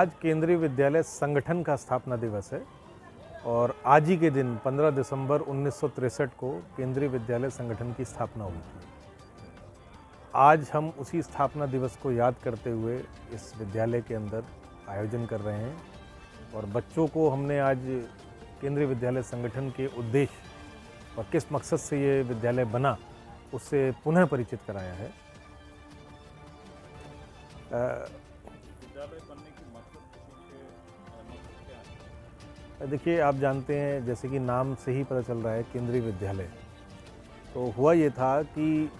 आज केंद्रीय विद्यालय संगठन का स्थापना दिवस है और आज ही के दिन 15 दिसंबर 1963 को केंद्रीय विद्यालय संगठन की स्थापना हुई थी। आज हम उसी स्थापना दिवस को याद करते हुए इस विद्यालय के अंदर आयोजन कर रहे हैं और बच्चों को हमने आज केंद्रीय विद्यालय संगठन के उद्देश्य और किस मकसद से ये विद्यालय बना उससे पुनः परिचित कराया है। विद्यालय बनने की मकसद क्या है? देखिए, आप जानते हैं, जैसे कि नाम से ही पता चल रहा है केंद्रीय विद्यालय, तो हुआ ये था कि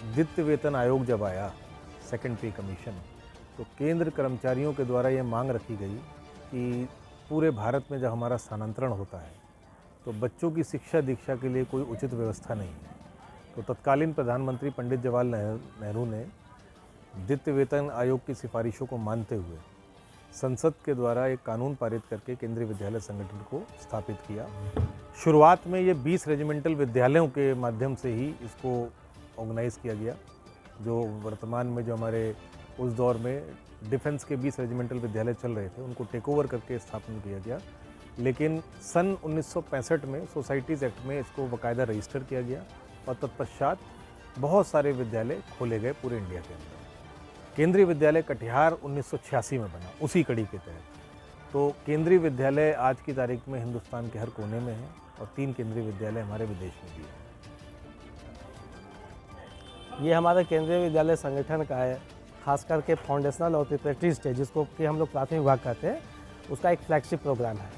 द्वितीय वेतन आयोग जब आया, सेकंड पे कमीशन, तो केंद्र कर्मचारियों के द्वारा ये मांग रखी गई कि पूरे भारत में जब हमारा स्थानांतरण होता है तो बच्चों की शिक्षा दीक्षा के लिए कोई उचित व्यवस्था नहीं है। तो तत्कालीन प्रधानमंत्री पंडित जवाहरलाल नेहरू ने द्वितीय वेतन आयोग की सिफारिशों को मानते हुए संसद के द्वारा एक कानून पारित करके केंद्रीय विद्यालय संगठन को स्थापित किया। शुरुआत में ये 20 रेजिमेंटल विद्यालयों के माध्यम से ही इसको ऑर्गेनाइज़ किया गया, जो वर्तमान में जो हमारे उस दौर में डिफेंस के 20 रेजिमेंटल विद्यालय चल रहे थे उनको टेक ओवर करके स्थापन किया गया। लेकिन सन 1965 में सोसाइटीज़ एक्ट में इसको बाकायदा रजिस्टर किया गया और तत्पश्चात बहुत सारे विद्यालय खोले गए पूरे इंडिया के अंदर। केंद्रीय विद्यालय कटिहार 1986 में बना, उसी कड़ी के तहत। तो केंद्रीय विद्यालय आज की तारीख में हिंदुस्तान के हर कोने में है और 3 केंद्रीय विद्यालय हमारे विदेश में भी हैं। ये हमारा केंद्रीय विद्यालय संगठन का है, खास करके फाउंडेशनल और प्रिपरेटरी स्टेज, जिसको कि हम लोग प्राथमिक विभाग कहते हैं, उसका एक फ्लैगशिप प्रोग्राम है,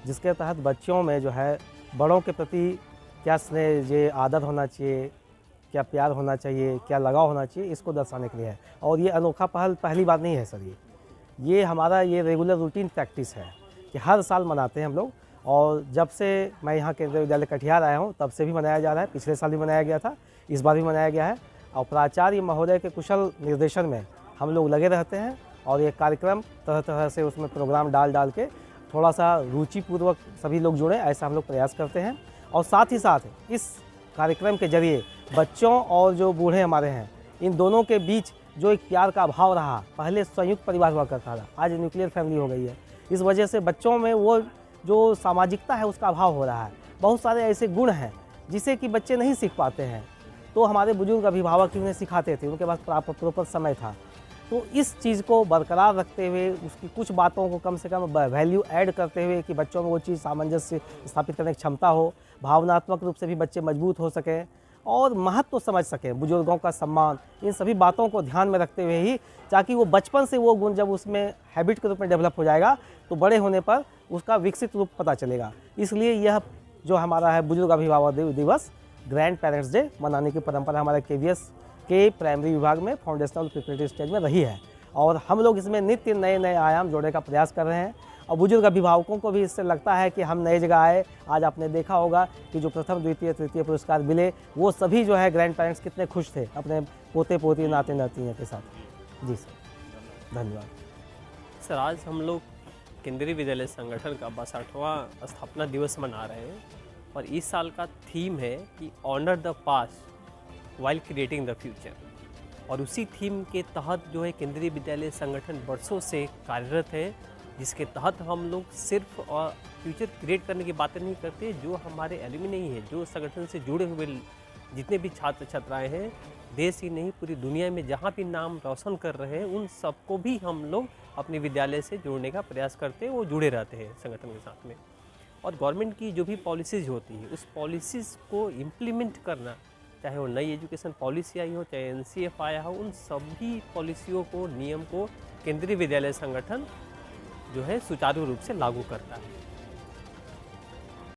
जिसके तहत बच्चों में जो है बड़ों के प्रति क्या स्नेह, ये आदर होना चाहिए, क्या प्यार होना चाहिए, क्या लगाव होना चाहिए, इसको दर्शाने के लिए है। और ये अनोखा पहल पहली बार नहीं है सर, ये हमारा ये रेगुलर रूटीन प्रैक्टिस है कि हर साल मनाते हैं हम लोग। और जब से मैं यहाँ केंद्रीय विद्यालय कटिहार आया हूँ तब से भी मनाया जा रहा है। पिछले साल भी मनाया गया था, इस बार भी मनाया गया है। और प्राचार्य महोदय के कुशल निर्देशन में हम लोग लगे रहते हैं और ये कार्यक्रम तरह तरह से उसमें प्रोग्राम डाल के थोड़ा सा रुचिपूर्वक सभी लोग जुड़ें, ऐसा हम लोग प्रयास करते हैं। और साथ ही साथ इस कार्यक्रम के जरिए बच्चों और जो बूढ़े हमारे हैं, इन दोनों के बीच जो एक प्यार का अभाव रहा, पहले संयुक्त परिवार हुआ करता था, आज न्यूक्लियर फैमिली हो गई है। इस वजह से बच्चों में वो जो सामाजिकता है उसका अभाव हो रहा है। बहुत सारे ऐसे गुण हैं जिसे कि बच्चे नहीं सीख पाते हैं, तो हमारे बुजुर्ग अभिभावक उन्हें सिखाते थे, उनके पास प्रॉपर समय था। तो इस चीज़ को बरकरार रखते हुए, उसकी कुछ बातों को कम से कम वैल्यू ऐड करते हुए कि बच्चों में वो चीज़ सामंजस्य स्थापित करने की क्षमता हो, भावनात्मक रूप से भी बच्चे मजबूत हो सकें और महत्व समझ सकें, बुजुर्गों का सम्मान, इन सभी बातों को ध्यान में रखते हुए ही, ताकि वो बचपन से वो गुण जब उसमें हैबिट के रूप में डेवलप हो जाएगा तो बड़े होने पर उसका विकसित रूप पता चलेगा। इसलिए यह जो हमारा है बुजुर्ग अभिभावक दिवस, ग्रैंड पेरेंट्स डे मनाने की परंपरा हमारे KVS के प्राइमरी विभाग में फाउंडेशनल प्रिपरेटरी स्टेज में रही है और हम लोग इसमें नित्य नए आयाम जोड़ने का प्रयास कर रहे हैं। और बुजुर्ग अभिभावकों को भी इससे लगता है कि हम नई जगह आए। आज आपने देखा होगा कि जो प्रथम द्वितीय तृतीय पुरस्कार मिले, वो सभी जो है ग्रैंड पेरेंट्स कितने खुश थे अपने पोते पोती नाते नातियों के साथ। जी सर, धन्यवाद सर। आज हम लोग केंद्रीय विद्यालय संगठन का 62वां स्थापना दिवस मना रहे हैं और इस साल का थीम है कि honour the past while creating the future. और उसी थीम के तहत जो है केंद्रीय विद्यालय संगठन वर्षों से कार्यरत है, जिसके तहत हम लोग सिर्फ फ्यूचर क्रिएट करने की बातें नहीं करते, जो हमारे एलुमनी है, जो संगठन से जुड़े हुए जितने भी छात्र छात्राएं हैं, देश ही नहीं पूरी दुनिया में जहाँ भी नाम रोशन कर रहे हैं, उन सबको भी हम लोग अपने विद्यालय से जोड़ने का प्रयास करते हैं, वो जुड़े रहते हैं संगठन के साथ में। और गवर्नमेंट की जो भी पॉलिसीज़ होती है, उस पॉलिसीज़ को इम्प्लीमेंट करना, चाहे वो नई एजुकेशन पॉलिसी आई हो, चाहे NCF आया हो, उन सभी पॉलिसियों को, नियम को केंद्रीय विद्यालय संगठन जो है सुचारू रूप से लागू करता है।